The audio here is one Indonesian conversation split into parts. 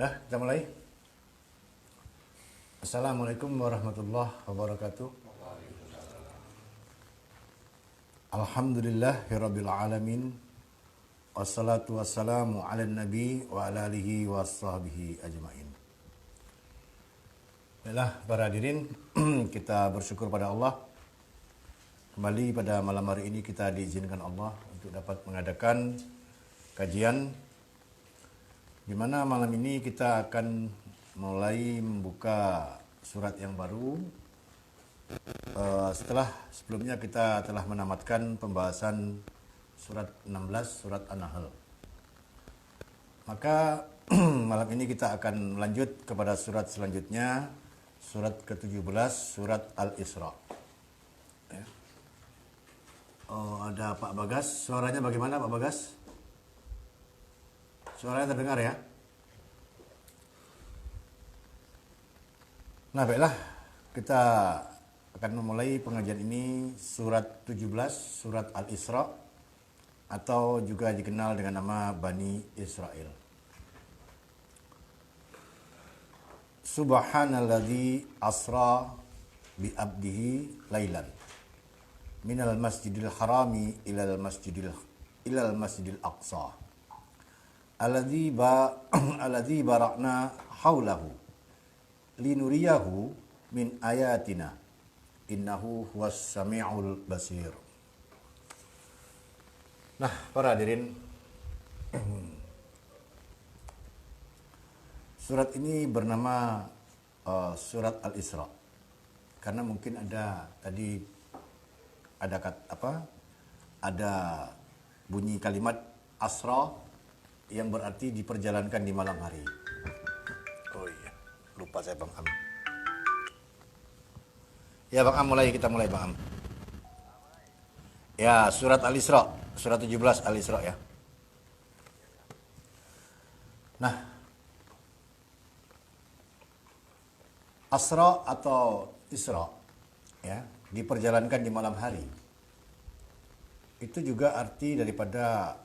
Dah, kita mulai. Assalamualaikum warahmatullahi wabarakatuh. Alhamdulillahirabbil alamin. Wassalatu wassalamu ala nabi wa ala alihi washabihi ajmain. Baiklah para hadirin, kita bersyukur pada Allah. Kembali pada malam hari ini kita diizinkan Allah untuk dapat mengadakan kajian di mana malam ini kita akan mulai membuka surat yang baru setelah sebelumnya kita telah menamatkan pembahasan surat 16, surat An-Nahl. Maka malam ini kita akan lanjut kepada surat selanjutnya, surat ke-17, surat Al-Isra. Ya. Ada Pak Bagas, suaranya bagaimana Pak Bagas? Suaranya terdengar ya? Nah baiklah, kita akan memulai pengajian ini surat 17, surat Al-Isra, atau juga dikenal dengan nama Bani Israel. Subhanalladzi asra bi abdihi lailan minal masjidil harami ilal masjidil aqsa alladzi barakna haulahu linuriyahu min ayatina innahu huwas sami'ul basir. Nah, para hadirin, surat ini bernama surat Al-Isra karena mungkin ada tadi ada bunyi kalimat asra yang berarti diperjalankan di malam hari. Oh iya, lupa saya Bang Am. Ya Bang Am, kita mulai Bang Am. Ya, surat Al-Isra, surat 17 Al-Isra ya. Nah, Asra atau Isra ya, diperjalankan di malam hari. Itu juga arti daripada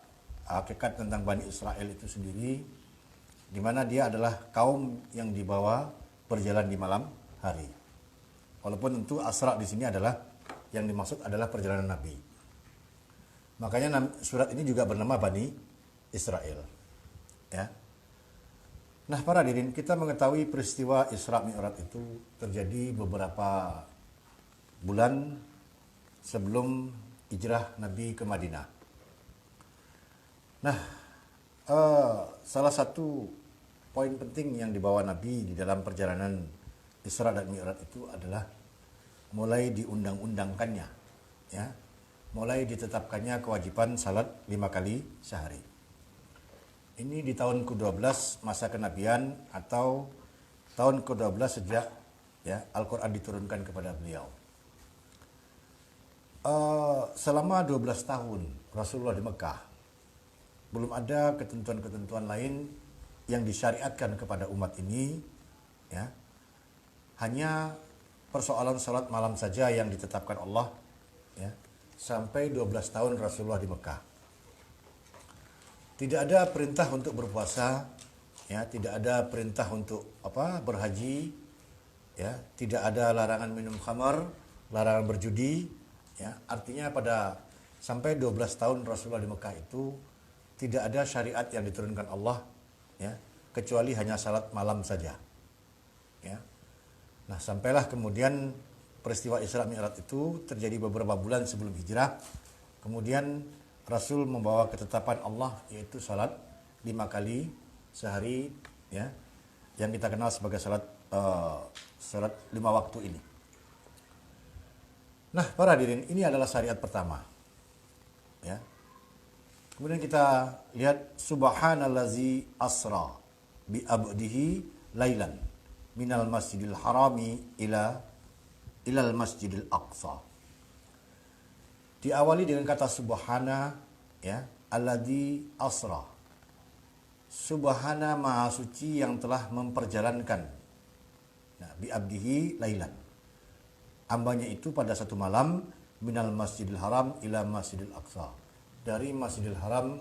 hakikat tentang Bani Israel itu sendiri, di mana dia adalah kaum yang dibawa berjalan di malam hari. Walaupun tentu Asra di sini adalah yang dimaksud adalah perjalanan Nabi. Makanya surat ini juga bernama Bani Israel. Ya. Nah, para hadirin, kita mengetahui peristiwa Isra Mi'raj itu terjadi beberapa bulan sebelum hijrah Nabi ke Madinah. Nah, salah satu poin penting yang dibawa Nabi di dalam perjalanan Isra dan Mi'raj itu adalah mulai diundang-undangkannya, ya, mulai ditetapkannya kewajiban salat 5 kali sehari. Ini di tahun ke-12 masa kenabian atau tahun ke-12 sejak ya Al-Quran diturunkan kepada beliau. Selama 12 tahun Rasulullah di Mekah, belum ada ketentuan-ketentuan lain yang disyariatkan kepada umat ini, ya. Hanya persoalan salat malam saja yang ditetapkan Allah, ya, sampai 12 tahun Rasulullah di Mekah. Tidak ada perintah untuk berpuasa, ya, tidak ada perintah untuk berhaji, ya, tidak ada larangan minum khamar, larangan berjudi, ya. Artinya pada sampai 12 tahun Rasulullah di Mekah itu tidak ada syariat yang diturunkan Allah, ya, kecuali hanya salat malam saja, ya. Nah, sampailah kemudian peristiwa Isra Mi'raj itu terjadi beberapa bulan sebelum hijrah. Kemudian Rasul membawa ketetapan Allah, yaitu salat 5 kali sehari, ya, yang kita kenal sebagai salat 5 waktu ini. Nah, para hadirin, ini adalah syariat pertama, ya. Kemudian kita lihat subhanallazi asra bi abdihi lailan minal masjidil harami ilal masjidil aqsa. Diawali dengan kata subhana, ya, alladzi asra. Subhana, maha suci yang telah memperjalankan. Nah, bi abdihi lailan. Hambanya itu pada satu malam minal masjidil haram ila masjidil aqsa. Dari Masjidil Haram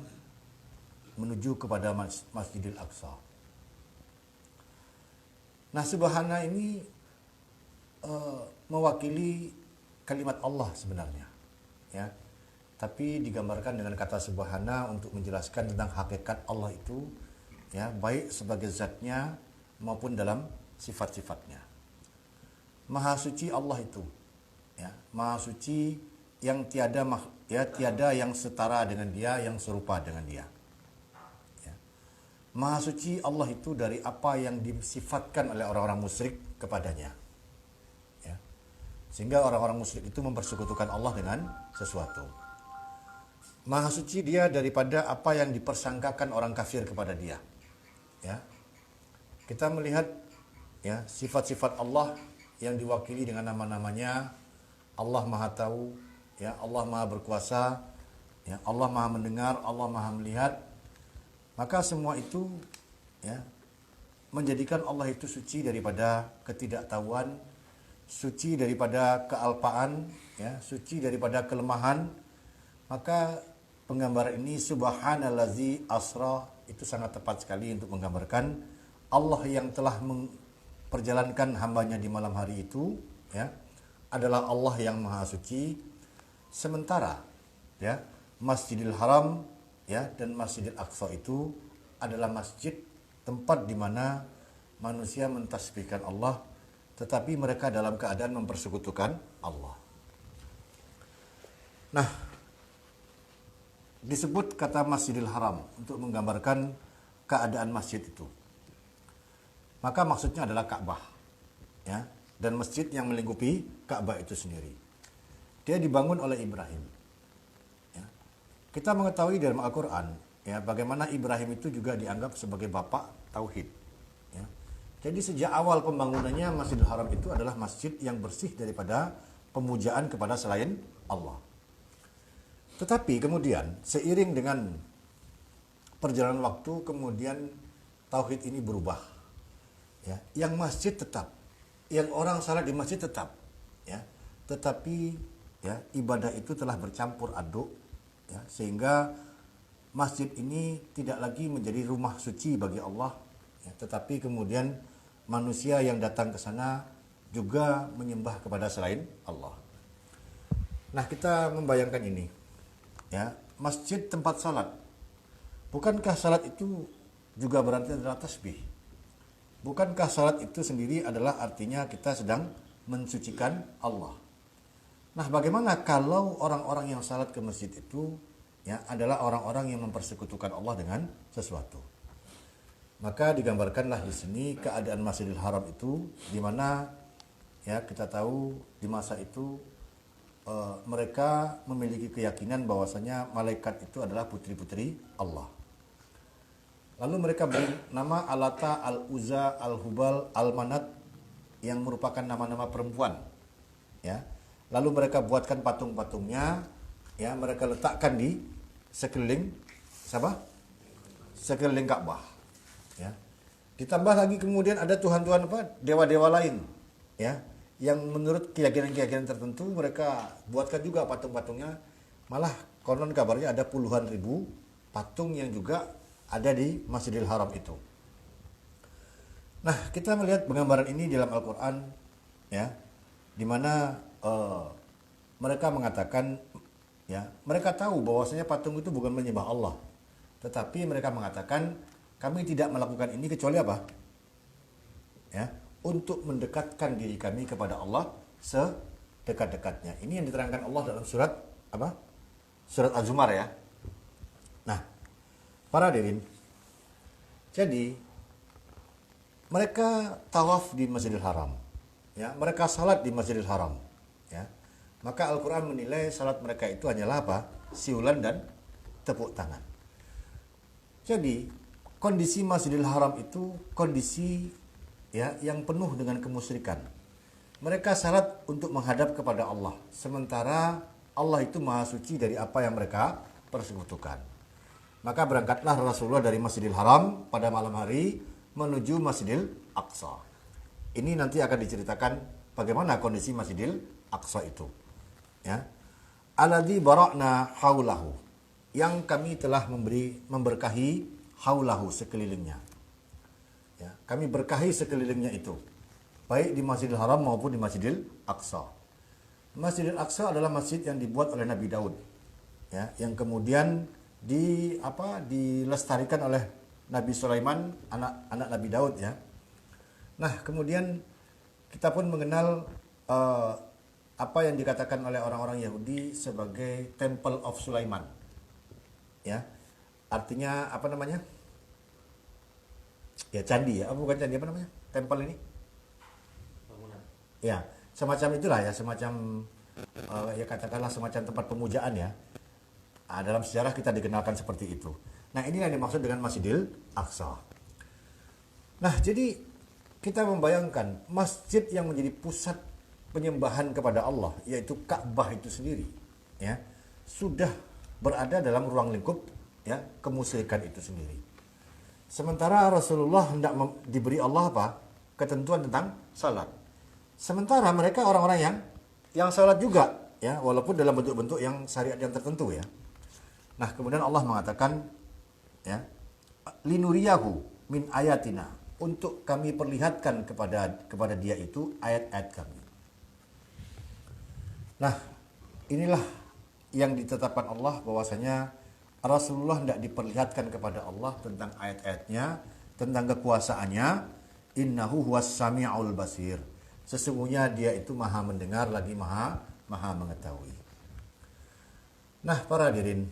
menuju kepada Masjidil Aqsa. Nah, subhana ini mewakili kalimat Allah sebenarnya, ya. Tapi digambarkan dengan kata subhana untuk menjelaskan tentang hakikat Allah itu, ya, baik sebagai zatnya maupun dalam sifat-sifatnya. Maha suci Allah itu, ya, maha suci yang tiada yang setara dengan Dia, yang serupa dengan Dia. Ya. Maha suci Allah itu dari apa yang disifatkan oleh orang-orang musyrik kepadanya. Ya. Sehingga orang-orang musyrik itu mempersekutukan Allah dengan sesuatu. Maha suci Dia daripada apa yang dipersangkakan orang kafir kepada Dia. Ya. Kita melihat, ya, sifat-sifat Allah yang diwakili dengan nama-namanya. Allah Maha Tahu, ya, Allah Maha Berkuasa, ya, Allah Maha Mendengar, Allah Maha Melihat. Maka semua itu, ya, menjadikan Allah itu suci daripada ketidaktahuan, suci daripada kealpaan, ya, suci daripada kelemahan. Maka penggambaran ini subhanallazi asra itu sangat tepat sekali untuk menggambarkan Allah yang telah memperjalankan hambanya di malam hari itu, ya, adalah Allah yang maha suci. Sementara, ya, Masjidil Haram, ya, dan Masjidil Aqsa itu adalah masjid tempat di mana manusia mentasbihkan Allah, tetapi mereka dalam keadaan mempersekutukan Allah. Nah, disebut kata Masjidil Haram untuk menggambarkan keadaan masjid itu. Maka maksudnya adalah Ka'bah, ya, dan masjid yang melingkupi Ka'bah itu sendiri. Dia dibangun oleh Ibrahim. Ya. Kita mengetahui dalam Al-Quran, ya, bagaimana Ibrahim itu juga dianggap sebagai bapak tauhid. Ya. Jadi sejak awal pembangunannya Masjidil Haram itu adalah masjid yang bersih daripada pemujaan kepada selain Allah. Tetapi kemudian seiring dengan perjalanan waktu, kemudian tauhid ini berubah. Ya, yang masjid tetap, yang orang salat di masjid tetap, ya, tetapi, ya, ibadah itu telah bercampur aduk, ya, sehingga masjid ini tidak lagi menjadi rumah suci bagi Allah, ya, tetapi kemudian manusia yang datang ke sana juga menyembah kepada selain Allah. Nah, kita membayangkan ini, ya, masjid tempat salat. Bukankah salat itu juga berarti adalah tasbih? Bukankah salat itu sendiri adalah artinya kita sedang mensucikan Allah? Nah, bagaimana kalau orang-orang yang salat ke masjid itu, ya, adalah orang-orang yang mempersekutukan Allah dengan sesuatu? Maka digambarkanlah di sini keadaan Masjidil Haram itu, di mana, ya, kita tahu di masa itu mereka memiliki keyakinan bahwasanya malaikat itu adalah putri-putri Allah. Lalu mereka beri nama Alata, Al-Uzza, Al-Hubal, Al-Manat yang merupakan nama-nama perempuan. Ya. Lalu mereka buatkan patung-patungnya, ya, mereka letakkan di sekeliling sekeliling Ka'bah. Ya. Ditambah lagi kemudian ada tuhan-tuhan dewa-dewa lain, ya, yang menurut keyakinan-keyakinan tertentu mereka buatkan juga patung-patungnya. Malah konon kabarnya ada puluhan ribu patung yang juga ada di Masjidil Haram itu. Nah, kita melihat penggambaran ini dalam Al-Quran, ya, di mana mereka mengatakan, ya, mereka tahu bahwasanya patung itu bukan menyembah Allah, tetapi mereka mengatakan kami tidak melakukan ini kecuali apa? Ya, untuk mendekatkan diri kami kepada Allah sedekat-dekatnya. Ini yang diterangkan Allah dalam surat apa? Surat Az-Zumar, ya. Nah, para hadirin, jadi mereka tawaf di Masjidil Haram, ya, mereka salat di Masjidil Haram, ya. Maka Al-Quran menilai salat mereka itu hanyalah apa? Siulan dan tepuk tangan. Jadi kondisi Masjidil Haram itu kondisi, ya, yang penuh dengan kemusyrikan. Mereka salat untuk menghadap kepada Allah, sementara Allah itu maha suci dari apa yang mereka persekutukan. Maka berangkatlah Rasulullah dari Masjidil Haram pada malam hari menuju Masjidil Aqsa. Ini nanti akan diceritakan bagaimana kondisi Masjidil Aqsa itu. Ya. Alladzi barakna haulahu, yang kami telah memberkahi haulahu, sekelilingnya. Ya, kami berkahi sekelilingnya itu, baik di Masjidil Haram maupun di Masjidil Aqsa. Masjidil Aqsa adalah masjid yang dibuat oleh Nabi Daud, ya, yang kemudian dilestarikan oleh Nabi Sulaiman, anak Nabi Daud, ya. Nah, kemudian kita pun mengenal apa yang dikatakan oleh orang-orang Yahudi sebagai Temple of Sulaiman, ya, artinya apa namanya? Ya, candi, ya, bukan candi, apa namanya? Temple ini? Bangunan. Ya, semacam itulah, ya, semacam ya katakanlah semacam tempat pemujaan, ya. Nah, dalam sejarah kita dikenalkan seperti itu. Nah, ini yang dimaksud dengan Masjidil Aqsa. Nah, jadi kita membayangkan masjid yang menjadi pusat penyembahan kepada Allah, yaitu Ka'bah itu sendiri, ya, sudah berada dalam ruang lingkup, ya, kemusyrikan itu sendiri. Sementara Rasulullah hendak diberi Allah apa? Ketentuan tentang salat. Sementara mereka orang-orang yang salat juga, ya, walaupun dalam bentuk-bentuk yang syariat yang tertentu, ya. Nah, kemudian Allah mengatakan, ya, linuriyahu min ayatina, untuk kami perlihatkan kepada dia itu ayat-ayat kami. Nah, inilah yang ditetapkan Allah bahwasanya Rasulullah tidak diperlihatkan kepada Allah tentang ayat-ayatnya, tentang kekuasaannya. Innahu huwas sami'ul basir. Sesungguhnya dia itu maha mendengar lagi maha mengetahui. Nah, para hadirin,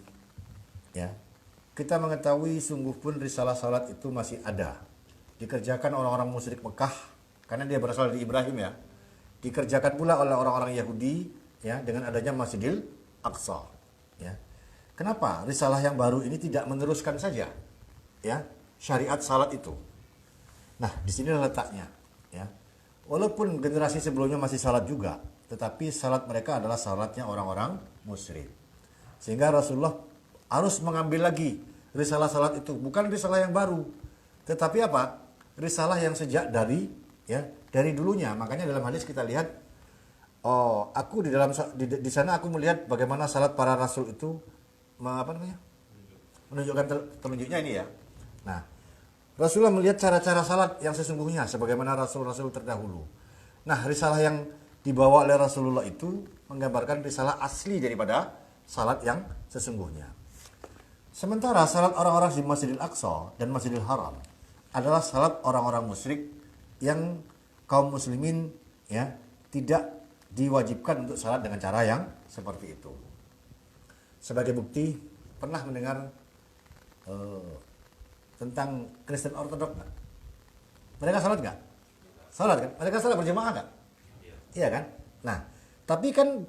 ya, kita mengetahui sungguh pun risalah salat itu masih ada. Dikerjakan orang-orang musyrik Mekah karena dia berasal dari Ibrahim, ya. Dikerjakan pula oleh orang-orang Yahudi, ya, dengan adanya Masjidil Aqsa, ya. Kenapa risalah yang baru ini tidak meneruskan saja, ya, syariat salat itu? Nah, di sini letaknya, ya. Walaupun generasi sebelumnya masih salat juga, tetapi salat mereka adalah salatnya orang-orang musyrik. Sehingga Rasulullah harus mengambil lagi risalah salat itu, bukan risalah yang baru, tetapi apa? Risalah yang sejak dari dulunya. Makanya dalam hadis kita lihat, aku di sana aku melihat bagaimana salat para rasul itu menunjukkan telunjuknya ini, ya. Nah, Rasulullah melihat cara-cara salat yang sesungguhnya sebagaimana rasul-rasul terdahulu. Nah, risalah yang dibawa oleh Rasulullah itu menggambarkan risalah asli daripada salat yang sesungguhnya. Sementara salat orang-orang di Masjidil Aqsa dan Masjidil Haram adalah salat orang-orang musyrik yang kaum muslimin, ya, tidak diwajibkan untuk salat dengan cara yang seperti itu. Sebagai bukti, pernah mendengar tentang Kristen Ortodok nggak? Mereka salat nggak? Salat kan? Mereka salat berjamaah nggak? Iya kan? Nah, tapi kan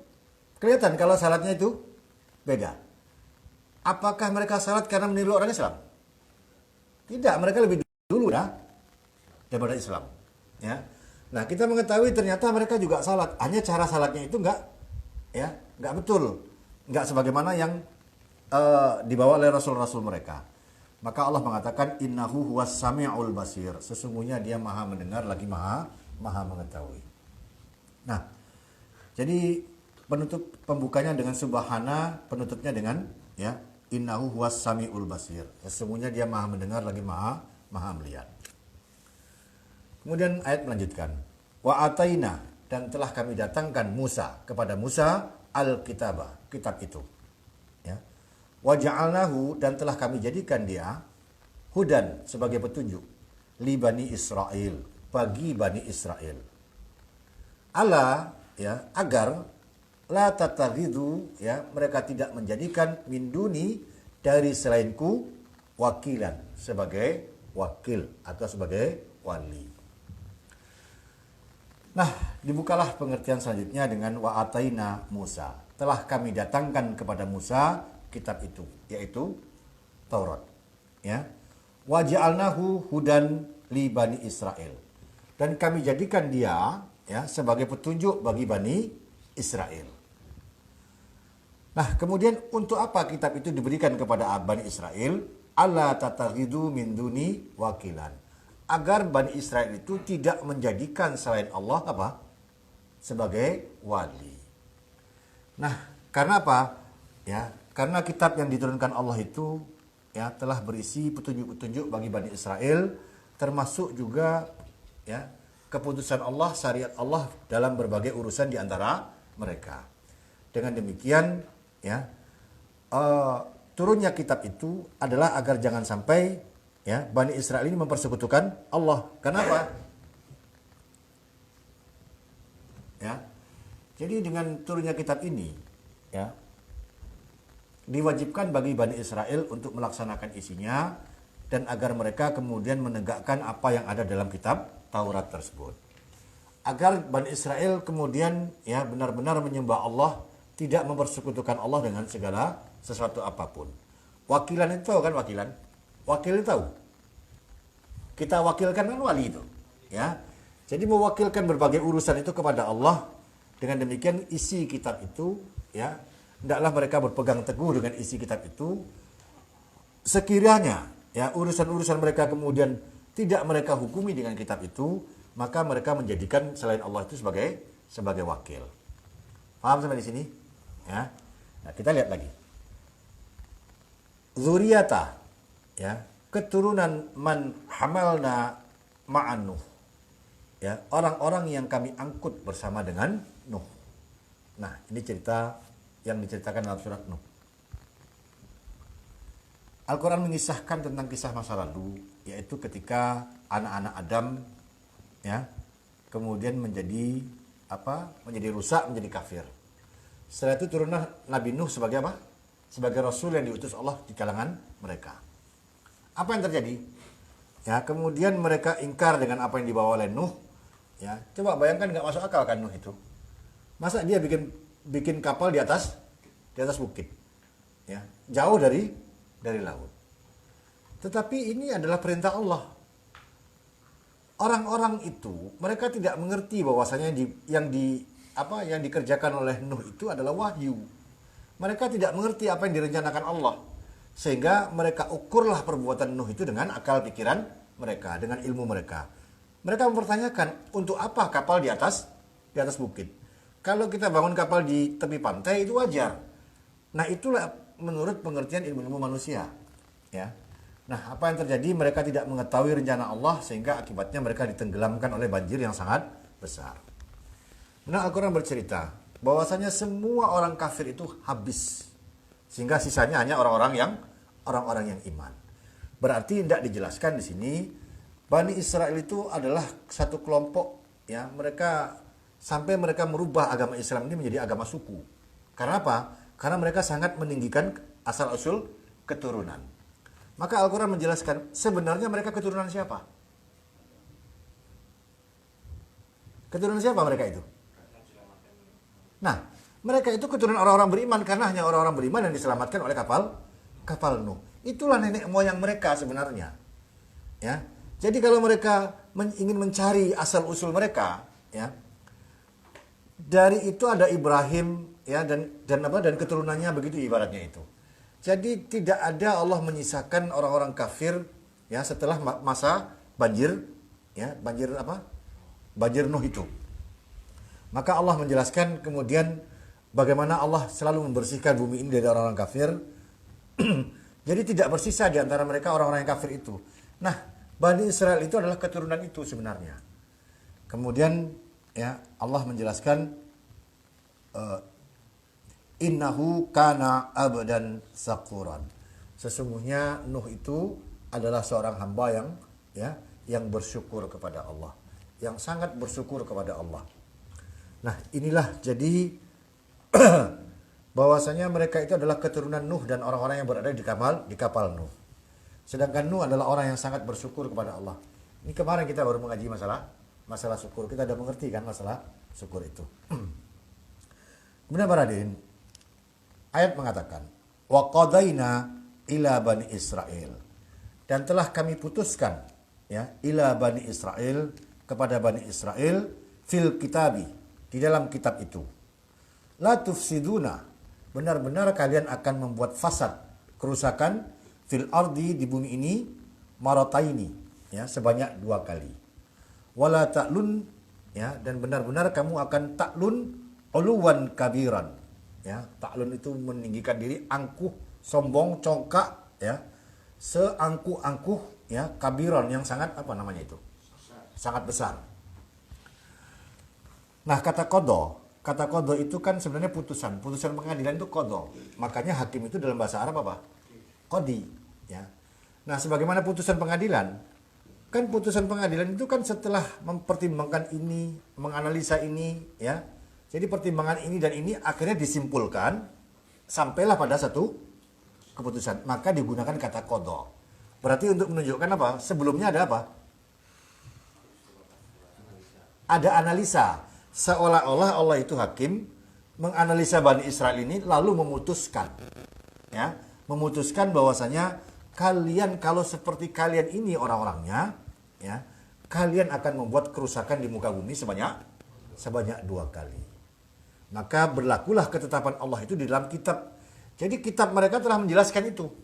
kelihatan kalau salatnya itu beda. Apakah mereka salat karena meniru orang Islam? Tidak, mereka lebih dulu, ya, daripada Islam, ya. Nah, kita mengetahui ternyata mereka juga salat, hanya cara salatnya itu enggak betul, enggak sebagaimana yang dibawa oleh rasul-rasul mereka. Maka Allah mengatakan innahu huwas sami'ul basir, sesungguhnya dia maha mendengar lagi maha mengetahui. Nah, jadi pembukanya dengan subhana, penutupnya dengan, ya, innahu huwas sami'ul basir, sesungguhnya dia maha mendengar lagi maha melihat. Kemudian ayat melanjutkan, wa ataina, dan telah kami datangkan kepada Musa al-kitabah, kitab itu, ya. Wa ja'alnahu, dan telah kami jadikan dia hudan, sebagai petunjuk, li bani Israel, bagi bani Israel. Ala, ya, agar la tattakhidhu, ya, mereka tidak menjadikan min duni, dari selainku, wakilan, sebagai wakil atau sebagai wali. Nah, dibukalah pengertian selanjutnya dengan wa ataina Musa, telah kami datangkan kepada Musa kitab itu, yaitu Taurat, ya. Wa ja'alnahu hudan li bani Israel, dan kami jadikan dia, ya, sebagai petunjuk bagi bani Israel. Nah, kemudian untuk apa kitab itu diberikan kepada bani Israel? Alla tatakhidu min duni wakilan, agar Bani Israel itu tidak menjadikan selain Allah sebagai wali. Nah, karena apa? Ya, karena kitab yang diturunkan Allah itu, ya, telah berisi petunjuk-petunjuk bagi Bani Israel, termasuk juga ya keputusan Allah, syariat Allah dalam berbagai urusan di antara mereka. Dengan demikian ya turunnya kitab itu adalah agar jangan sampai ya Bani Israel ini mempersekutukan Allah. Kenapa? Ya. Jadi dengan turunnya kitab ini ya diwajibkan bagi Bani Israel untuk melaksanakan isinya dan agar mereka kemudian menegakkan apa yang ada dalam kitab Taurat tersebut. Agar Bani Israel kemudian ya benar-benar menyembah Allah, tidak mempersekutukan Allah dengan segala sesuatu apapun. Wakilan itu tahu kan wakilan? Wakil itu tahu. Kita wakilkan kan wali itu, ya. Jadi mewakilkan berbagai urusan itu kepada Allah. Dengan demikian isi kitab itu ya hendaklah mereka berpegang teguh dengan isi kitab itu. Sekiranya ya urusan-urusan mereka kemudian tidak mereka hukumi dengan kitab itu, maka mereka menjadikan selain Allah itu sebagai wakil. Paham sampai di sini? Ya. Nah, kita lihat lagi. Zuriyata ya, keturunan man hamalna ma'an Nuh. Ya, orang-orang yang kami angkut bersama dengan Nuh. Nah, ini cerita yang diceritakan dalam surat Nuh. Al-Quran mengisahkan tentang kisah masa lalu, yaitu ketika anak-anak Adam ya kemudian menjadi rusak, menjadi kafir. Setelah itu turunlah Nabi Nuh sebagai apa? Sebagai Rasul yang diutus Allah di kalangan mereka. Apa yang terjadi? Ya, kemudian mereka ingkar dengan apa yang dibawa oleh Nuh. Ya, coba bayangkan, nggak masuk akal kan Nuh itu. Masa dia bikin kapal di atas bukit, ya, jauh dari laut. Tetapi ini adalah perintah Allah. Orang-orang itu mereka tidak mengerti bahwasanya yang dikerjakan oleh Nuh itu adalah wahyu. Mereka tidak mengerti apa yang direncanakan Allah, sehingga mereka ukurlah perbuatan Nuh itu dengan akal pikiran mereka, dengan ilmu mereka. Mereka mempertanyakan, untuk apa kapal di atas bukit? Kalau kita bangun kapal di tepi pantai itu wajar. Nah, itulah menurut pengertian ilmu manusia. Ya. Nah, apa yang terjadi? Mereka tidak mengetahui rencana Allah, sehingga akibatnya mereka ditenggelamkan oleh banjir yang sangat besar. Nah, Al-Quran bercerita bahwasanya semua orang kafir itu habis, sehingga sisanya hanya orang-orang yang iman. Berarti tidak dijelaskan di sini Bani Israel itu adalah satu kelompok, ya, mereka sampai mereka merubah agama Islam ini menjadi agama suku. Karena apa? Karena mereka sangat meninggikan asal-usul keturunan. Maka Al-Quran menjelaskan sebenarnya mereka keturunan siapa? Keturunan siapa mereka itu? Nah, mereka itu keturunan orang-orang beriman, karena hanya orang-orang beriman yang diselamatkan oleh kapal Nuh. Itulah nenek moyang mereka sebenarnya. Ya. Jadi kalau mereka ingin mencari asal-usul mereka, ya, dari itu ada Ibrahim, ya, dan keturunannya, begitu ibaratnya itu. Jadi tidak ada Allah menyisakan orang-orang kafir, ya, setelah masa banjir Nuh itu. Maka Allah menjelaskan kemudian bagaimana Allah selalu membersihkan bumi ini dari orang-orang kafir. Jadi tidak bersisa di antara mereka orang-orang yang kafir itu. Nah, Bani Israel itu adalah keturunan itu sebenarnya. Kemudian ya Allah menjelaskan innahu kana abdan syakuran. Sesungguhnya Nuh itu adalah seorang hamba yang bersyukur kepada Allah, yang sangat bersyukur kepada Allah. Nah, inilah jadi bahwasanya mereka itu adalah keturunan Nuh dan orang-orang yang berada di kapal Nuh. Sedangkan Nuh adalah orang yang sangat bersyukur kepada Allah. Ini kemarin kita baru mengaji masalah syukur. Kita sudah mengerti kan masalah syukur itu. Kemudian para hadirin, ayat mengatakan, wa qadaina ila bani Israel. Dan telah kami putuskan, ya, ila bani Israel, kepada bani Israel, fil kitabi, di dalam kitab itu. La tufsiduna, benar-benar kalian akan membuat fasad, kerusakan, fil ardi, di bumi ini, marataini, ya, sebanyak 2 kali. Wala ta'lun, ya, dan benar-benar kamu akan ta'lun uluwan kabiran, ya. Ta'lun itu meninggikan diri, angkuh, sombong, congkak, ya, seangkuh-angkuh, ya, kabiron yang sangat apa namanya itu? Sangat besar. Nah, kata kodo itu kan sebenarnya putusan pengadilan itu kodo. Makanya hakim itu dalam bahasa Arab apa? Kodi, ya. Nah, sebagaimana putusan pengadilan, kan putusan pengadilan itu kan setelah mempertimbangkan ini, menganalisa ini, ya. Jadi pertimbangan ini dan ini akhirnya disimpulkan sampailah pada satu keputusan. Maka digunakan kata kodo. Berarti untuk menunjukkan apa? Sebelumnya ada apa? Ada analisa. Seolah-olah Allah itu hakim menganalisa Bani Israel ini lalu memutuskan, ya, memutuskan bahwasanya kalian kalau seperti kalian ini orang-orangnya, ya, kalian akan membuat kerusakan di muka bumi sebanyak 2 kali. Maka berlakulah ketetapan Allah itu di dalam kitab. Jadi kitab mereka telah menjelaskan itu,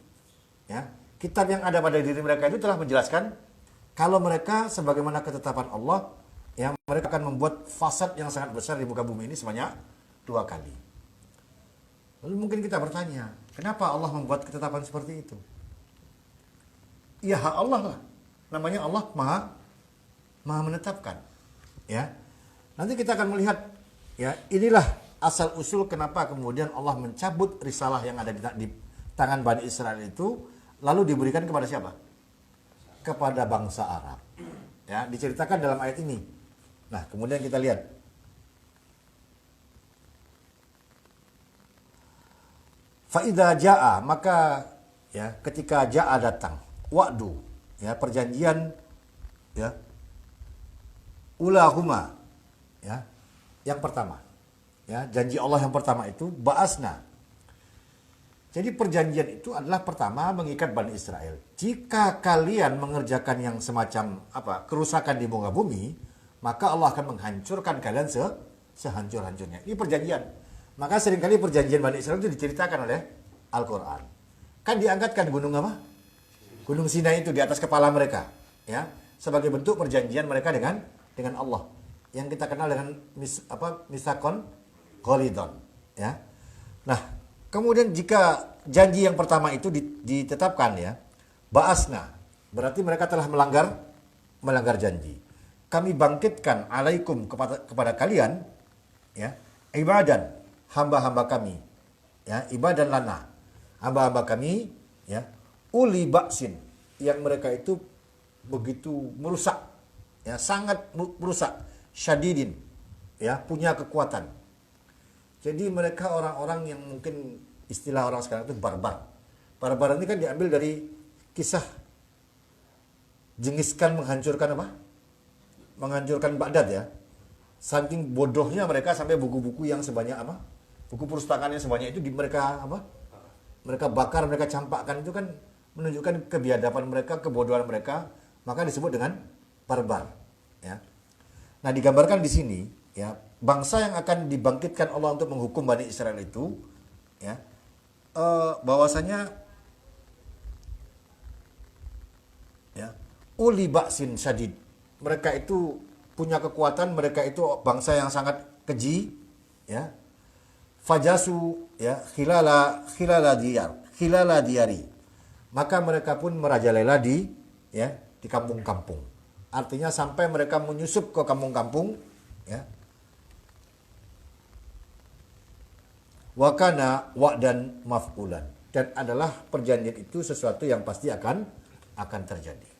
ya. Kitab yang ada pada diri mereka itu telah menjelaskan kalau mereka sebagaimana ketetapan Allah, ya, mereka akan membuat fasad yang sangat besar di muka bumi ini sebanyak 2 kali. Lalu mungkin kita bertanya, kenapa Allah membuat ketetapan seperti itu? Ya hak Allah lah. Namanya Allah maha menetapkan. Ya. Nanti kita akan melihat, ya, inilah asal usul kenapa kemudian Allah mencabut risalah yang ada di tangan Bani Israel itu lalu diberikan kepada siapa? Kepada bangsa Arab. Ya, diceritakan dalam ayat ini. Nah, kemudian kita lihat. Fa'idha ja'a, maka ya ketika ja'a datang, wa'du, ya perjanjian, ya, ulahuma, ya, yang pertama, ya, janji Allah yang pertama itu ba'asna. Jadi perjanjian itu adalah pertama mengikat Bani Israel. Jika kalian mengerjakan yang semacam apa kerusakan di muka bumi, maka Allah akan menghancurkan kalian sehancur-hancurnya. Ini perjanjian. Maka seringkali perjanjian Bani Israel itu diceritakan oleh Al-Quran. Kan diangkatkan gunung apa? Gunung Sinai itu di atas kepala mereka, ya, sebagai bentuk perjanjian mereka dengan Allah. Yang kita kenal dengan misakon ghalidon, ya. Nah, kemudian jika janji yang pertama itu ditetapkan, ya, ba'asna, berarti mereka telah melanggar janji. Kami bangkitkan alaikum kepada kalian, ya, ibadan, hamba-hamba kami, ya, ibadan lana, hamba-hamba kami, ya, uli ba'sin, yang mereka itu begitu merusak, ya, sangat merusak, syadidin, ya, punya kekuatan. Jadi mereka orang-orang yang mungkin istilah orang sekarang itu barbar. Barbar ini kan diambil dari kisah Jengiskan menghancurkan apa? Menghancurkan Baghdad, ya. Saking bodohnya mereka sampai buku-buku yang sebanyak apa? Buku perpustakaan yang sebanyak itu mereka apa? Mereka bakar, mereka campakkan, itu kan menunjukkan kebiadaban mereka, kebodohan mereka, maka disebut dengan barbar, ya. Nah, digambarkan di sini, ya, bangsa yang akan dibangkitkan Allah untuk menghukum Bani Israel itu, ya, bahwasanya, ya, uli ba'sin syadid. Mereka itu punya kekuatan, mereka itu bangsa yang sangat keji, ya. Fajasu, ya, khilala diyari. Maka mereka pun merajalela di kampung-kampung. Artinya sampai mereka menyusup ke kampung-kampung, ya. Wakana wa'dan maf'ulan, dan adalah perjanjian itu sesuatu yang pasti akan terjadi.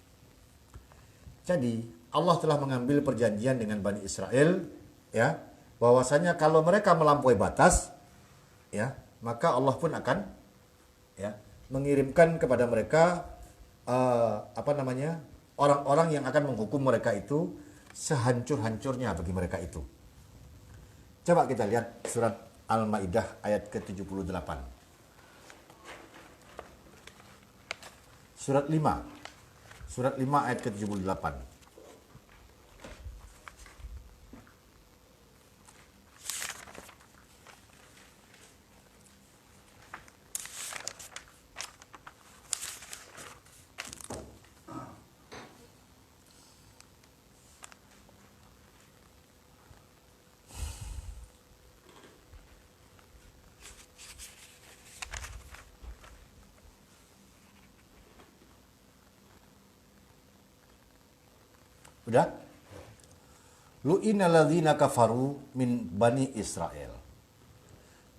Jadi Allah telah mengambil perjanjian dengan Bani Israel, ya, bahwasanya kalau mereka melampaui batas, ya, maka Allah pun akan, ya, mengirimkan kepada mereka orang-orang yang akan menghukum mereka itu sehancur-hancurnya bagi mereka itu. Coba kita lihat surat Al-Maidah ayat ke-78. Surat 5 ayat ke-78. Udah? Lu'inal ladzina kafaru min bani Israel.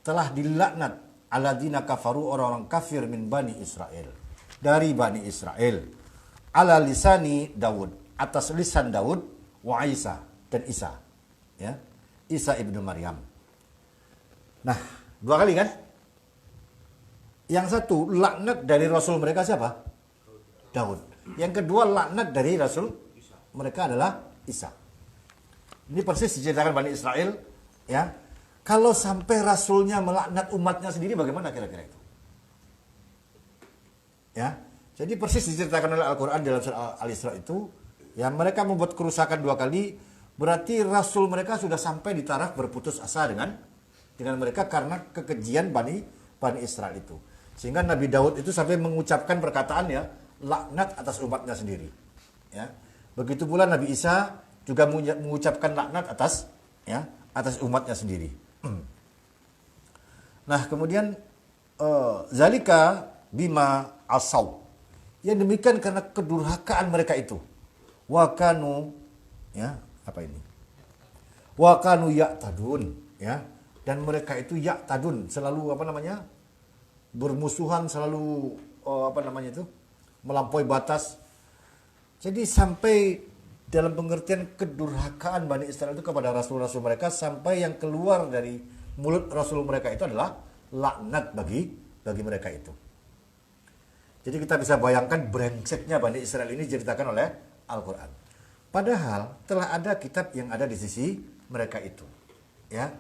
Telah dilaknat alladzina kafaru, orang-orang kafir min bani Israel, dari bani Israel, ala lisani Daud, atas lisan Daud, wa Isa, dan Isa, ya, Isa ibnu Maryam. Nah, dua kali kan? Yang satu laknat dari rasul mereka siapa? Daud. Yang kedua laknat dari rasul mereka adalah Isa. Ini persis diceritakan Bani Israel, ya. Kalau sampai rasulnya melaknat umatnya sendiri, bagaimana kira-kira itu? Ya. Jadi persis diceritakan oleh Al-Quran dalam surah Al-Isra itu, ya, mereka membuat kerusakan dua kali, berarti rasul mereka sudah sampai di taraf berputus asa dengan mereka karena kekejian Bani Israel itu. Sehingga Nabi Daud itu sampai mengucapkan perkataan, ya, laknat atas umatnya sendiri. Ya. Begitu pula Nabi Isa juga mengucapkan laknat atas umatnya sendiri. Nah, kemudian zalika bima asaw. Yang demikian karena kedurhakaan mereka itu. Wa kanu, ya, apa ini? Wa kanu ya'tadun, ya. Dan mereka itu ya'tadun, selalu bermusuhan, selalu melampaui batas. Jadi sampai dalam pengertian kedurhakaan Bani Israel itu kepada rasul-rasul mereka, sampai yang keluar dari mulut rasul mereka itu adalah laknat bagi mereka itu. Jadi kita bisa bayangkan brengseknya Bani Israel ini diceritakan oleh Al-Quran. Padahal telah ada kitab yang ada di sisi mereka itu, ya.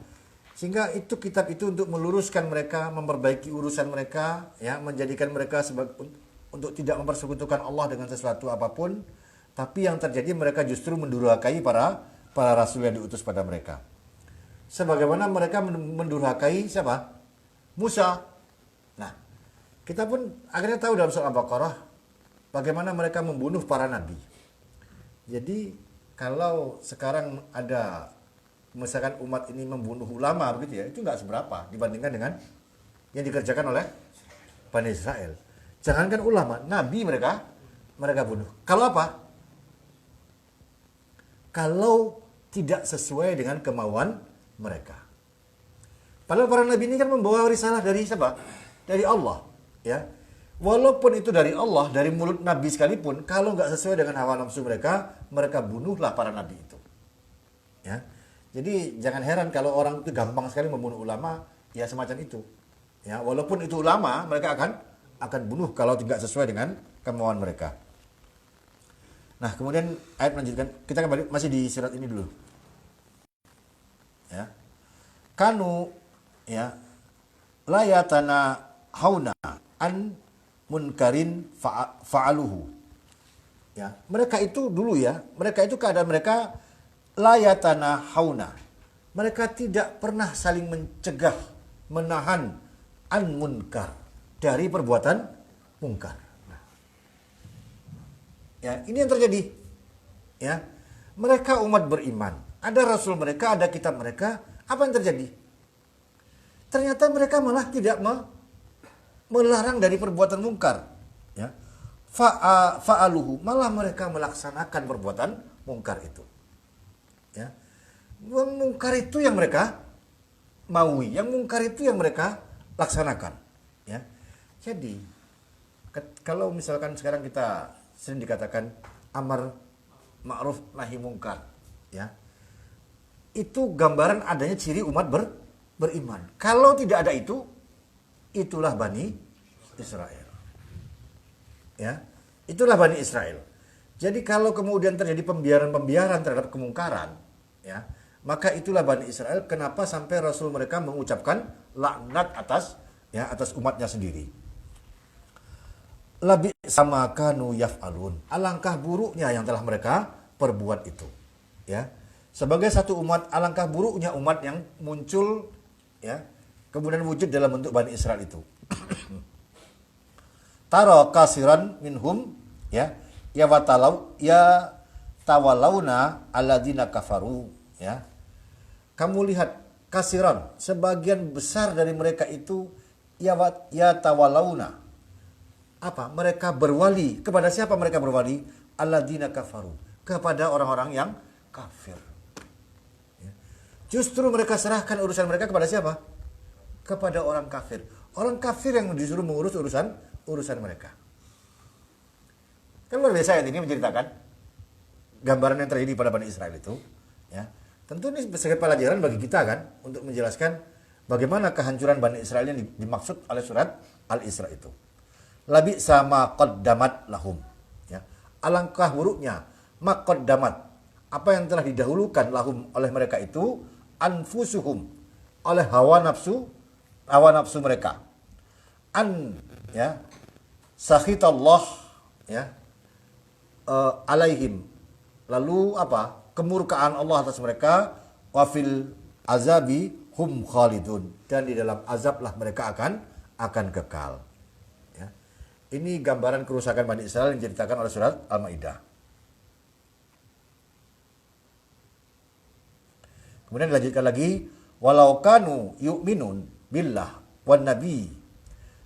Sehingga itu kitab itu untuk meluruskan mereka, memperbaiki urusan mereka, ya, menjadikan mereka untuk tidak mempersekutukan Allah dengan sesuatu apapun. Tapi yang terjadi mereka justru mendurhakai para rasul yang diutus pada mereka. Sebagaimana mereka mendurhakai siapa? Musa. Nah, kita pun akhirnya tahu dalam surah Al-Baqarah bagaimana mereka membunuh para nabi. Jadi kalau sekarang ada misalkan umat ini membunuh ulama begitu, ya, itu nggak seberapa dibandingkan dengan yang dikerjakan oleh Bani Israel. Jangankan ulama, nabi mereka bunuh. Kalau apa? Kalau tidak sesuai dengan kemauan mereka. Padahal para nabi ini kan membawa risalah dari siapa? Dari Allah, ya. Walaupun itu dari Allah, dari mulut nabi sekalipun, kalau nggak sesuai dengan hawa nafsu mereka bunuhlah para nabi itu. Ya. Jadi jangan heran kalau orang itu gampang sekali membunuh ulama, ya semacam itu. Ya, walaupun itu ulama, mereka akan bunuh kalau tidak sesuai dengan kemauan mereka. Nah, kemudian ayat melanjutkan, kita kembali masih di surat ini dulu. Ya. Kanu, ya, layatana hauna an munkarin fa'aluhu. Ya, mereka itu dulu, ya, mereka itu keadaan mereka layatana hauna. Mereka tidak pernah saling mencegah, menahan an munkar, dari perbuatan mungkar. Ya, ini yang terjadi. Ya. Mereka umat beriman. Ada rasul mereka, ada kitab mereka. Apa yang terjadi? Ternyata mereka malah tidak melarang dari perbuatan mungkar. Ya. Fa'aluhu, malah mereka melaksanakan perbuatan mungkar itu. Ya. Mungkar itu yang mereka maui, yang mungkar itu yang mereka laksanakan. Ya. Jadi, kalau misalkan sekarang kita sering dikatakan amar ma'ruf nahi mungkar, ya. Itu gambaran adanya ciri umat beriman. Kalau tidak ada itu, itulah Bani Israel. Ya, itulah Bani Israel. Jadi kalau kemudian terjadi pembiaran terhadap kemungkaran, ya, maka itulah Bani Israel. Kenapa sampai Rasul mereka mengucapkan laknat atas umatnya sendiri. Labi sama kanu yaf'alun. Alangkah buruknya yang telah mereka perbuat itu. Ya. Sebagai satu umat, alangkah buruknya umat yang muncul, ya, kemudian wujud dalam bentuk Bani Israel itu. Tara kasiran minhum, ya, ya tawalauna alladzina kafaru, ya. Kamu lihat kasiran, sebagian besar dari mereka itu ya tawalauna. Apa? Mereka berwali. Kepada siapa mereka berwali? Alladzina kafaru. kepada orang-orang yang kafir. Ya. Justru mereka serahkan urusan mereka kepada siapa? Kepada orang kafir. Orang kafir yang disuruh mengurus urusan mereka. Kan luar biasa ayat ini menceritakan gambaran yang terjadi pada Bani Israel itu. Ya. Tentu ini sebagai pelajaran bagi kita kan untuk menjelaskan bagaimana kehancuran Bani Israel yang dimaksud oleh surat Al-Isra itu. Labi sama qaddamat lahum. Ya. Alangkah buruknya maqaddamat, apa yang telah didahulukan lahum oleh mereka itu, anfusuhum, oleh hawa nafsu mereka. Ya, sakhitallah, ya, alaihim, lalu apa, kemurkaan Allah atas mereka, wafil azabi hum khalidun, dan di dalam azab lah mereka akan kekal. Ya. Ini gambaran kerusakan Bani Israel yang diceritakan oleh surat Al-Maidah. Kemudian dilanjutkan lagi, walau kanu yu'minun billah wan nabi.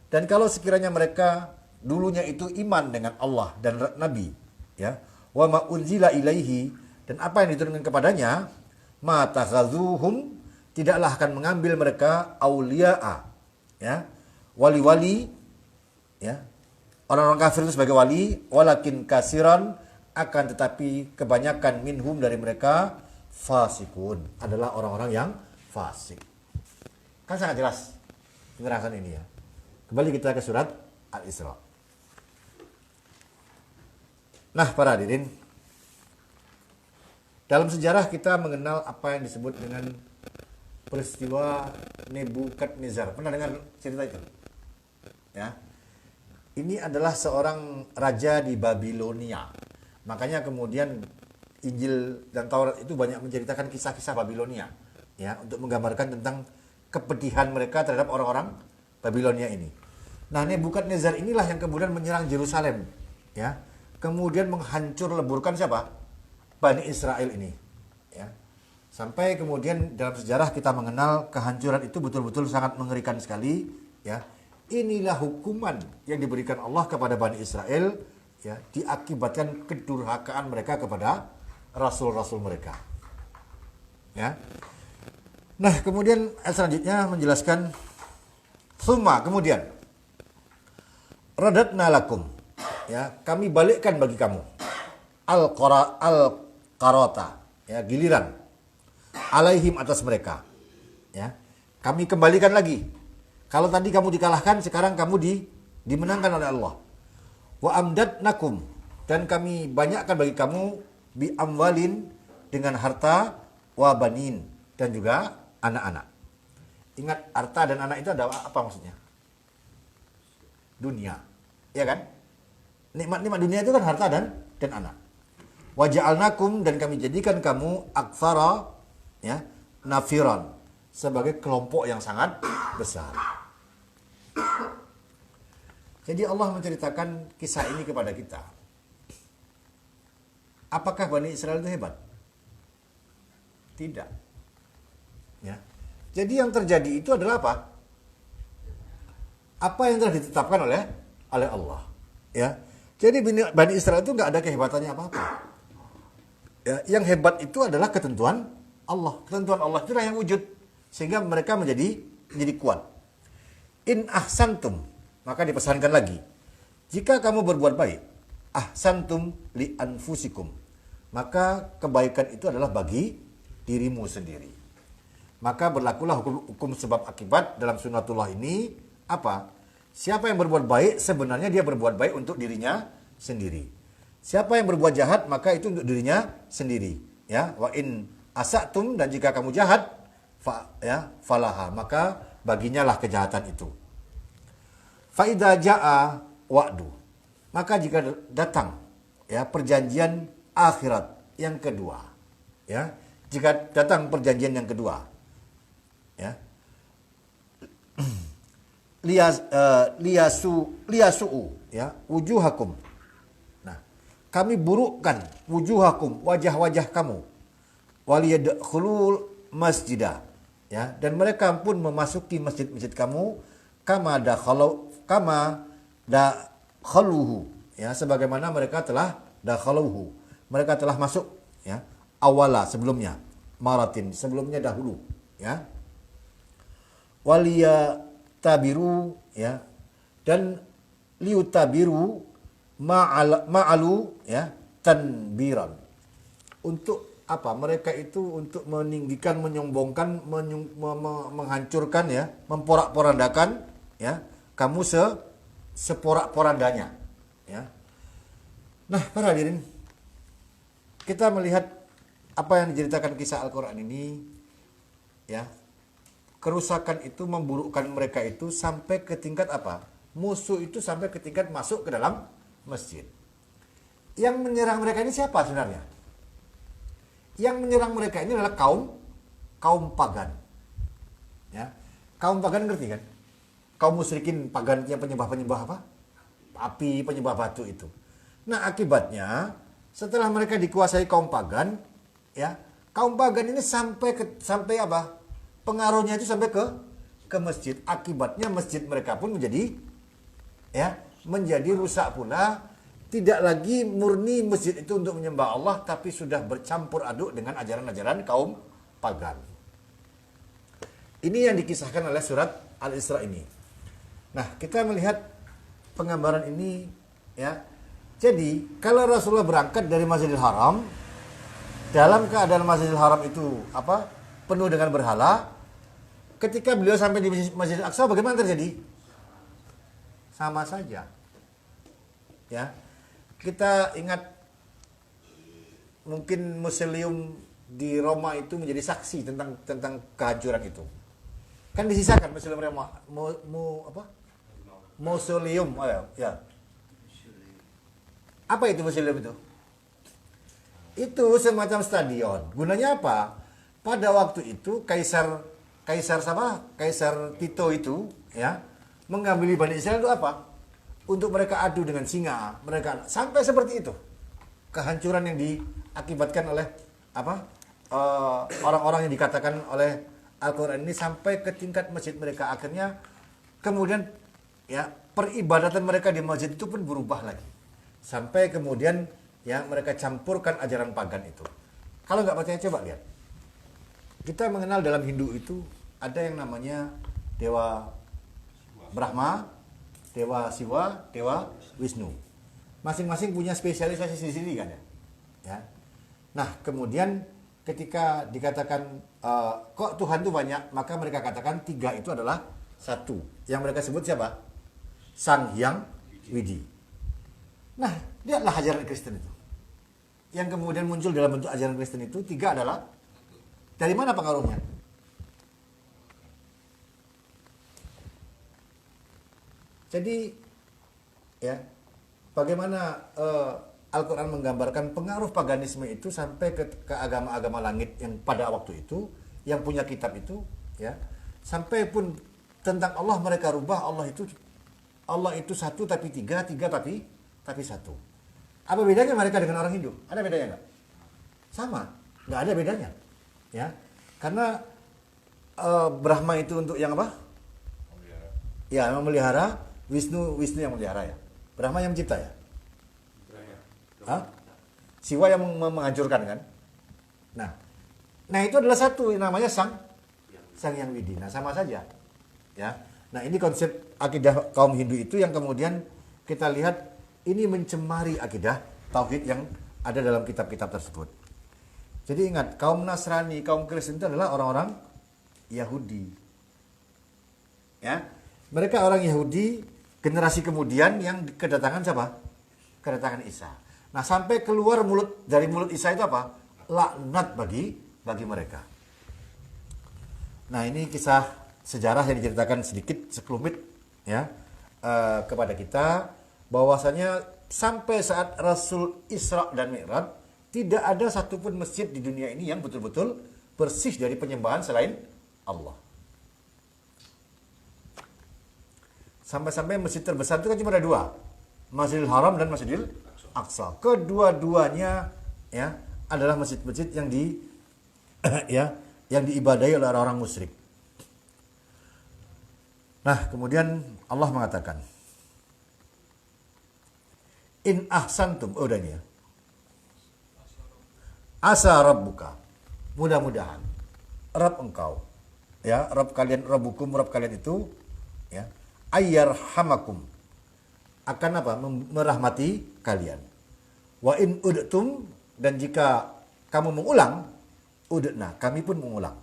Dan kalau sekiranya mereka dulunya itu iman dengan Allah dan Nabi, ya, wa ma unzila ilaihi, dan apa yang diturunkan kepadanya, ma takhazuhum, tidaklah akan mengambil mereka aulia'a, ya, wali-wali, ya, orang-orang kafir itu sebagai wali, walakin kasiran, akan tetapi kebanyakan minhum dari mereka fasikun, adalah orang-orang yang fasik. Kan sangat jelas penjelasan ini ya. Kembali kita ke surat Al-Isra. Nah, para hadirin, dalam sejarah kita mengenal apa yang disebut dengan peristiwa Nebukadnezar. Pernah dengar cerita itu? Ya. Ini adalah seorang raja di Babilonia. Makanya kemudian Injil dan Taurat itu banyak menceritakan kisah-kisah Babilonia, ya, untuk menggambarkan tentang kepedihan mereka terhadap orang-orang Babilonia ini. Nah, Nebukadnezar inilah yang kemudian menyerang Yerusalem, ya. Kemudian menghancur leburkan siapa? Bani Israel ini, ya. Sampai kemudian dalam sejarah kita mengenal kehancuran itu betul-betul sangat mengerikan sekali, ya. Inilah hukuman yang diberikan Allah kepada Bani Israel, ya, diakibatkan kedurhakaan mereka kepada rasul-rasul mereka. Ya. Nah, kemudian ayat selanjutnya menjelaskan summa, kemudian radatna lakum, ya, kami balikkan bagi kamu al-qarata, ya, giliran alaihim, atas mereka, ya. Kami kembalikan lagi. Kalau tadi kamu dikalahkan, sekarang kamu dimenangkan oleh Allah. Wa amdatnakum, dan kami banyakkan bagi kamu bi amwalin, dengan harta, wa banin, dan juga anak-anak. Ingat, harta dan anak itu ada apa maksudnya? Dunia, ya kan? Nikmat-nikmat dunia itu kan harta dan anak. Wa ja'alnakum, dan kami jadikan kamu aktsara, ya, nafiran, sebagai kelompok yang sangat besar. Jadi Allah menceritakan kisah ini kepada kita. Apakah Bani Israel itu hebat? Tidak. Ya. Jadi yang terjadi itu adalah apa? Apa yang telah ditetapkan oleh Allah. Ya. Jadi Bani Israel itu nggak ada kehebatannya apa-apa. Ya. Yang hebat itu adalah ketentuan Allah. Ketentuan Allah itulah yang wujud, sehingga mereka menjadi kuat. In ahsantum, maka dipesankan lagi, jika kamu berbuat baik, ahsantum li anfusikum, maka kebaikan itu adalah bagi dirimu sendiri. Maka berlakulah hukum sebab akibat dalam sunnatullah ini apa? Siapa yang berbuat baik, sebenarnya dia berbuat baik untuk dirinya sendiri. Siapa yang berbuat jahat, maka itu untuk dirinya sendiri. Ya, wa in asatum, dan jika kamu jahat, falaha, maka baginya lah kejahatan itu. Fa idza jaa wa'du, maka jika datang, ya, perjanjian akhirat yang kedua, ya, jika datang perjanjian yang kedua, ya, liyasu'u, ya, wujuhakum. Nah, kami burukkan wujuhakum, wajah-wajah kamu, waliyadkhulul masjidah, ya, dan mereka pun memasuki masjid-masjid kamu, kama dakhaluhu, ya, sebagaimana mereka telah dakhaluhu, mereka telah masuk, ya, awala sebelumnya, maratin sebelumnya dahulu, ya. Waliya tabiru, ya, dan liutabiru ma'alu, ya, tanbiran. Untuk apa? Mereka itu untuk meninggikan, menyombongkan, menghancurkan, ya, memporak-porandakan, ya, kamu seporak-porandanya, ya. Nah, para hadirin, kita melihat apa yang diceritakan kisah Al-Quran ini, ya, kerusakan itu memburukkan mereka itu sampai ke tingkat apa? Musuh itu sampai ke tingkat masuk ke dalam masjid. Yang menyerang mereka ini siapa sebenarnya? Yang menyerang mereka ini adalah kaum pagan. Ya. Kaum pagan ngerti kan? Kaum musyrikin pagan yang penyembah apa? Api, penyembah batu itu. Nah, akibatnya setelah mereka dikuasai kaum pagan, ya, kaum pagan ini sampai apa? Pengaruhnya itu sampai ke masjid. Akibatnya masjid mereka pun menjadi, ya, menjadi rusak pula. Tidak lagi murni masjid itu untuk menyembah Allah, tapi sudah bercampur aduk dengan ajaran-ajaran kaum pagan. Ini yang dikisahkan oleh surat Al-Isra ini. Nah, kita melihat penggambaran ini, ya. Jadi, kalau Rasulullah berangkat dari Masjidil Haram, dalam keadaan Masjidil Haram itu apa? Penuh dengan berhala. Ketika beliau sampai di Masjidil Aqsa, bagaimana terjadi? Sama saja. Ya. Kita ingat mungkin museum di Roma itu menjadi saksi tentang kehancuran itu. Kan disisakan museum Roma, Mausoleum, ya. Apa itu museum itu? Itu semacam stadion. Gunanya apa? Pada waktu itu Kaisar Tito itu, ya, mengambil Bani Israel itu apa? Untuk mereka adu dengan singa, mereka sampai seperti itu. Kehancuran yang diakibatkan oleh apa? Orang-orang yang dikatakan oleh Al-Quran ini sampai ke tingkat masjid mereka. Akhirnya kemudian, ya, peribadatan mereka di masjid itu pun berubah lagi. Sampai kemudian, ya, mereka campurkan ajaran pagan itu. Kalau nggak percaya, coba lihat. Kita mengenal dalam Hindu itu ada yang namanya Dewa Brahma, Dewa Siwa, Dewa Wisnu. Masing-masing punya spesialisasi di sini kan, ya. Ya. Nah, kemudian ketika dikatakan kok Tuhan itu banyak, maka mereka katakan 3 itu adalah 1. Yang mereka sebut siapa? Sang Hyang Widi. Nah, lihatlah ajaran Kristen itu. Yang kemudian muncul dalam bentuk ajaran Kristen itu 3 adalah dari mana pengaruhnya? Jadi, ya, bagaimana Al-Quran menggambarkan pengaruh paganisme itu sampai ke agama-agama langit yang pada waktu itu, yang punya kitab itu, ya, sampai pun tentang Allah mereka rubah. Allah itu 1 tapi 3 tapi 1. Apa bedanya mereka dengan orang Hindu? Ada bedanya nggak? Sama, nggak ada bedanya, ya, karena Brahma itu untuk yang apa? Ya, memelihara. Wisnu yang memelihara, ya. Brahma yang mencipta, ya. Hah? Siwa yang menghancurkan, kan? Nah itu adalah 1 namanya Sang Hyang Widi. Nah, sama saja, ya. Nah, ini konsep akidah kaum Hindu itu yang kemudian kita lihat ini mencemari akidah tauhid yang ada dalam kitab-kitab tersebut. Jadi ingat, kaum Nasrani, kaum Kristen itu adalah orang-orang Yahudi, ya. Mereka orang Yahudi generasi kemudian yang kedatangan siapa? Kedatangan Isa. Nah, sampai keluar dari mulut Isa itu apa? Laknat bagi mereka. Nah, ini kisah sejarah yang diceritakan sedikit sekelumit, ya, kepada kita bahwasanya sampai saat Rasul Isra dan Mi'raj tidak ada satupun masjid di dunia ini yang betul-betul bersih dari penyembahan selain Allah. Sampai-sampai masjid terbesar itu kan cuma ada 2, Masjidil Haram dan Masjidil Aqsa. Kedua-duanya, ya, adalah masjid-masjid yang yang diibadahi oleh orang-orang musyrik. Nah, kemudian Allah mengatakan, In ahsantum, udah ini, ya. Asa rabbuka, mudah-mudahan Rabb engkau, ya, Rabb kalian, Rabbukum, Rabb kalian itu, ya, ayyarhamakum, akan apa? Merahmati kalian. Wa in udtum, dan jika kamu mengulang, udna, kami pun mengulang.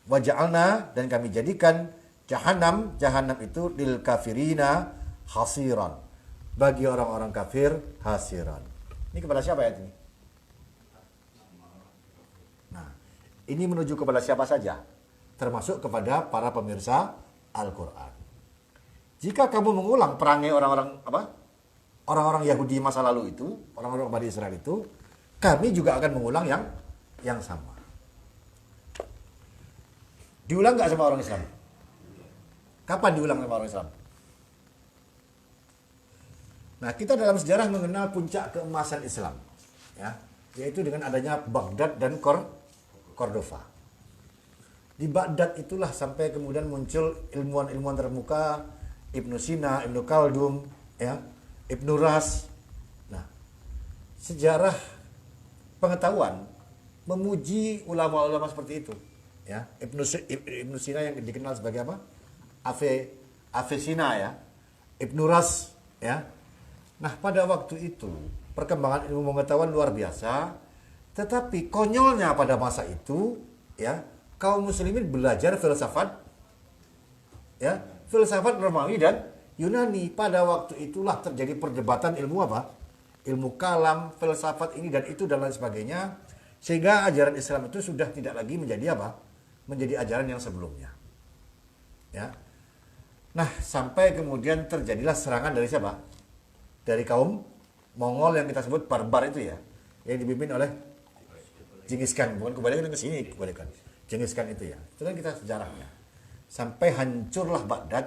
Wa ja'alna, dan kami jadikan jahanam itu lil kafirina hasiran, bagi orang-orang kafir hasiran. Ini kepada siapa ayat ini? Nah, ini menuju kepada siapa saja, termasuk kepada para pemirsa Al-Quran. Jika kamu mengulang perangai orang-orang Yahudi masa lalu itu, orang-orang Bani Israel itu, kami juga akan mengulang yang sama. Diulang nggak sama orang Islam? Kapan diulang sama orang Islam? Nah, kita dalam sejarah mengenal puncak keemasan Islam, ya, yaitu dengan adanya Baghdad dan Cordova. Di Baghdad itulah sampai kemudian muncul ilmuwan-ilmuwan terkemuka, Ibnu Sina, Ibnu Khaldun, ya, Ibnu Ras. Nah, sejarah pengetahuan memuji ulama-ulama seperti itu, ya. Ibnu Sina yang dikenal sebagai apa? Avicenna, ya. Ibnu Ras, ya. Nah, pada waktu itu perkembangan ilmu pengetahuan luar biasa, tetapi konyolnya pada masa itu, ya, kaum muslimin belajar filsafat, ya, filsafat Romawi dan Yunani. Pada waktu itulah terjadi perdebatan ilmu apa? Ilmu kalam, filsafat ini dan itu dan lain sebagainya, sehingga ajaran Islam itu sudah tidak lagi menjadi apa? Menjadi ajaran yang sebelumnya. Ya. Nah, sampai kemudian terjadilah serangan dari siapa? Dari kaum Mongol yang kita sebut barbar itu, ya, yang dipimpin oleh Genghis Khan. Bukan kebalikan ke sini, kebalikan. Genghis Khan itu, ya. Itu kan kita sejarahnya. Sampai hancurlah Baghdad.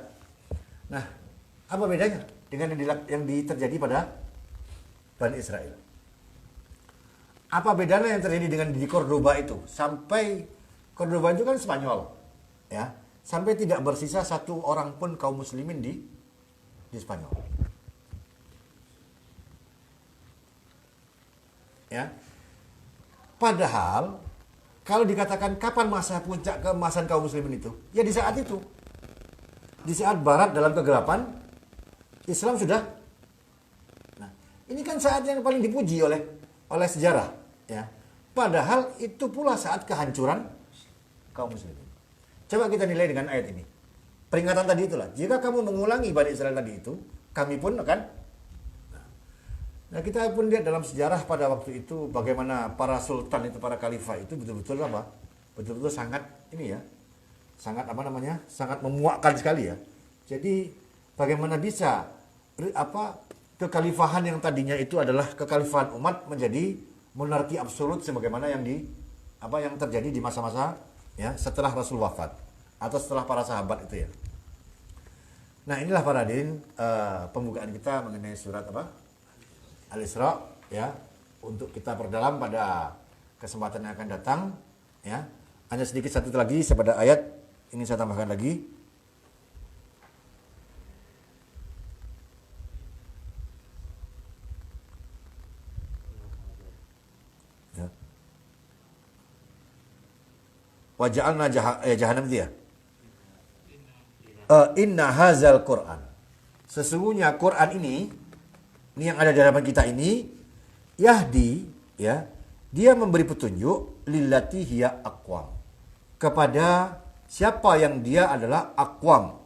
Nah, apa bedanya dengan yang terjadi pada Bani Israel? Apa bedanya yang terjadi dengan di Cordoba itu? Sampai Cordoba itu kan Spanyol, ya. Sampai tidak bersisa satu orang pun kaum muslimin di Spanyol. Ya. Padahal kalau dikatakan kapan masa puncak keemasan kaum muslimin itu, ya di saat itu. Di saat barat dalam kegelapan, Islam sudah. Nah, ini kan saat yang paling dipuji oleh sejarah, ya. Padahal itu pula saat kehancuran kaum muslimin. Coba kita nilai dengan ayat ini. Peringatan tadi itulah, jika kamu mengulangi Bani Israel tadi itu, kami pun akan. Nah, kita pun lihat dalam sejarah pada waktu itu bagaimana para sultan itu, para khalifah itu betul-betul apa? Betul-betul sangat ini, ya. Sangat sangat memuakkan sekali, ya. Jadi bagaimana bisa kekhalifahan yang tadinya itu adalah kekhalifahan umat menjadi monarki absolut sebagaimana yang terjadi di masa-masa, ya, setelah Rasul wafat atau setelah para sahabat itu, ya. Nah, inilah para hadirin pembukaan kita mengenai surat Al-Isra, ya, untuk kita perdalam pada kesempatan yang akan datang, ya. Hanya sedikit satu lagi pada ayat ini saya tambahkan lagi. Ya. Wa ja'alna jahannam itu, ya. Inna hazal Qur'an. Sesungguhnya Quran ini yang ada di hadapan kita ini, yahdi, ya, dia memberi petunjuk lillati hiya aqwam, kepada siapa yang dia adalah aqwam,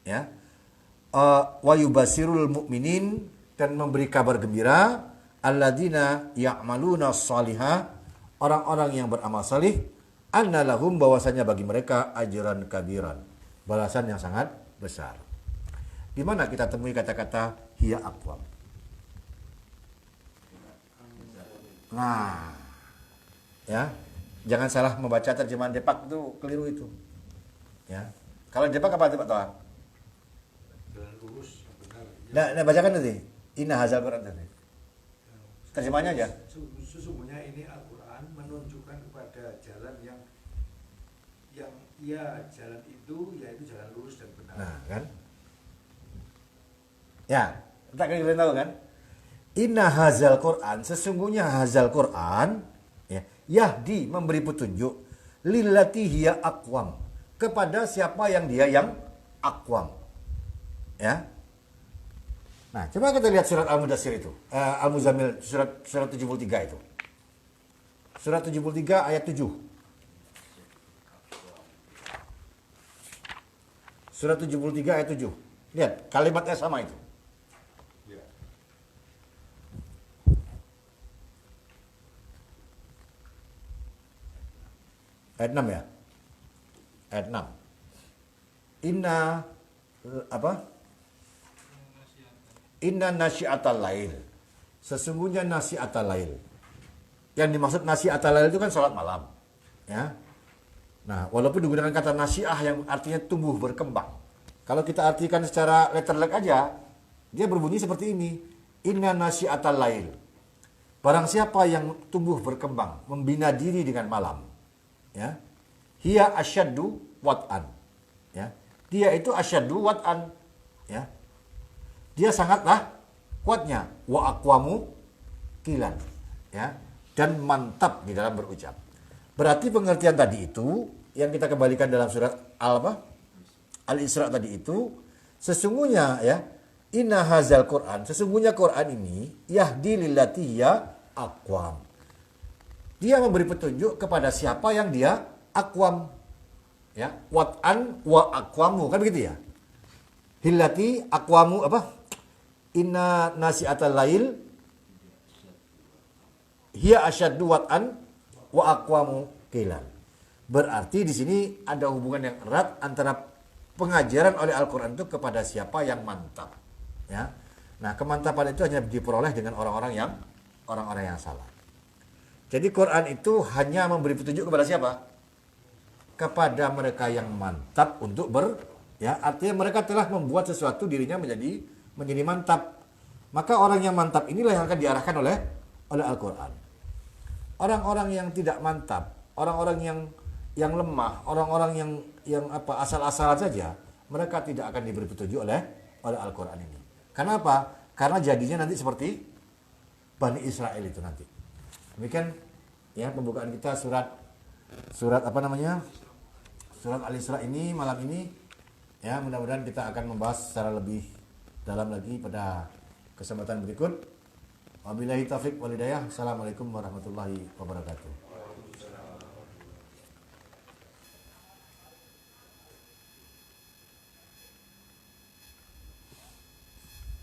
ya, wa yubasirul mu'minin, dan memberi kabar gembira alladzina ya'maluna shalihah, orang-orang yang beramal salih, anna lahum, bahwasanya bagi mereka ajran kabiran, balasan yang sangat besar. Di mana kita temui kata-kata hiya aqwam? Nah, ya, jangan salah membaca terjemahan Depak, itu keliru itu, ya. Kalau Depak apa Pak Toha? Jalan lurus yang benar. Nah, bacakan nanti. Inna hazal Quran tadi. Terjemahnya aja. Sesungguhnya ini Al-Quran menunjukkan kepada jalan yang jalan itu yaitu jalan lurus dan benar. Nah, kan? Ya, tak kalian tahu kan? Inna hazal Quran, sesungguhnya hazal Quran, ya, Yahdi memberi petunjuk lillati hiya aqwam, kepada siapa yang dia yang aqwam. Ya. Nah, coba kita lihat surat Al-Mudaththir itu. Al-Muzammil surat 73 itu. Surat 73 ayat 7. Surat 73 ayat 7. Lihat, kalimatnya sama itu. Ya. Ayat 6 ya. Ayat 6. Inna apa? Inna nasyi'atal lail. Sesungguhnya nasyi'atal lail. Yang dimaksud nasyi'atal lail itu kan salat malam. Ya. Nah, walaupun digunakan kata nasyi'ah yang artinya tumbuh berkembang. Kalau kita artikan secara letterlek aja, dia berbunyi seperti ini. Inna nasyi'atal lail. Barang siapa yang tumbuh berkembang, membina diri dengan malam. Ya. Hiya asyaddu wat'an. Ya. Dia itu asyaddu wat'an. Ya. Dia sangatlah kuatnya, wa aqwamu kilan, ya, dan mantap di dalam berucap. Berarti pengertian tadi itu yang kita kembalikan dalam surat Al-Isra tadi itu, sesungguhnya ya, inna hazal Quran, sesungguhnya Quran ini yahdi lillati hiya aqwam. Dia memberi petunjuk kepada siapa yang dia aqwam. Ya, wat'an wa aqwamu, kan begitu ya? Hillati aqwamu apa? Inna nasi'atal lail hiya asyaddu wat'an wa aqwamu qilan. Berarti di sini ada hubungan yang erat antara pengajaran oleh Al-Qur'an itu kepada siapa yang mantap. Ya. Nah, kemantapan itu hanya diperoleh dengan orang-orang yang salah. Jadi Quran itu hanya memberi petunjuk kepada siapa? Kepada mereka yang mantap untuk artinya mereka telah membuat sesuatu dirinya menjadi mantap. Maka orang yang mantap inilah yang akan diarahkan oleh Al-Quran. Orang-orang yang tidak mantap, orang-orang yang lemah, orang-orang yang asal-asalan saja, mereka tidak akan diberi petunjuk oleh Al-Quran ini. Karena apa? Karena jadinya nanti seperti Bani Israel itu nanti. Demikian ya pembukaan kita surat Surat Al-Isra ini malam ini. Ya, mudah-mudahan kita akan membahas secara lebih dalam lagi pada kesempatan berikut. Wabillahi taufiq wal hidayah. Assalamualaikum warahmatullahi wabarakatuh.